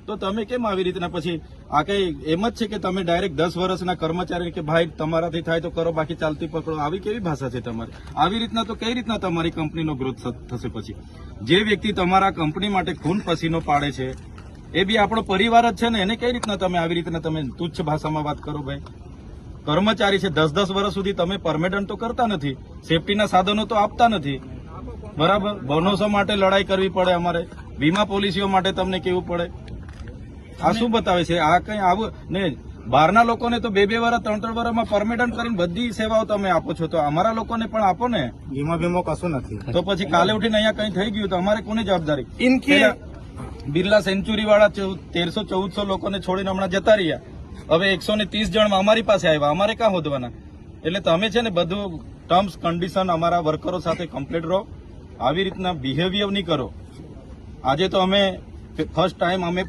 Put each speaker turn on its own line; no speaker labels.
તો તમે કેમ આવી રીતના પછી આ કઈ એમ જ છે કે તમે ડાયરેક્ટ 10 વર્ષના કર્મચારી કે ભાઈ તમારાથી થાય તો કરો બાકી ચાલતી પકડો, આવી કેવી ભાષા છે તમારી? આવી રીતના તો કઈ રીતના તમારી કંપનીનો ગ્રોથ થશે? પછી જે વ્યક્તિ તમારા કંપની માટે ખૂન પસીનો પાડે છે એ બી આપણો પરિવાર જ છે ને, એને કઈ રીતના તમે આવી રીતના તમે તુચ્છ ભાષામાં વાત કરો? ભાઈ કર્મચારી છે, 10-10 વર્ષ સુધી તમે પરમેનન્ટ તો કરતા નથી, સેફટીના સાધનો તો આપતા નથી, બરાબર? બોનસો માટે લડાઈ કરવી પડે, અમારે વીમા પોલિસીઓ માટે તમને કેવું પડે. આ શું બતાવે છે? આ કઈ આવું ને બહારના લોકોને તો 2-2 વર્ષ 3-3 વર્ષમાં પરમિટન્ટ કરીને બધી સેવાઓ તમે આપો છો, તો અમારા લોકોને પણ આપો ને.
વીમો કશું નથી.
તો પછી કાલે ઉઠીને અહીંયા કઈ થઈ ગયું તો અમારે કોની જવાબદારી? બિરલા સેન્ચુરી વાળા 1300-1400 લોકોને છોડીને હમણાં જતા રહ્યા, હવે 130 જણ અમારી પાસે આવ્યા, અમારે ક્યાં હોદવાના? એટલે તમે છે ને બધું ટર્મ્સ કન્ડિશન અમારા વર્કરો સાથે કમ્પ્લીટ રહો, આવી રીતના બિહેવિયર નહીં કરો. આજે તો અમે ફર્સ્ટ ટાઈમ અમે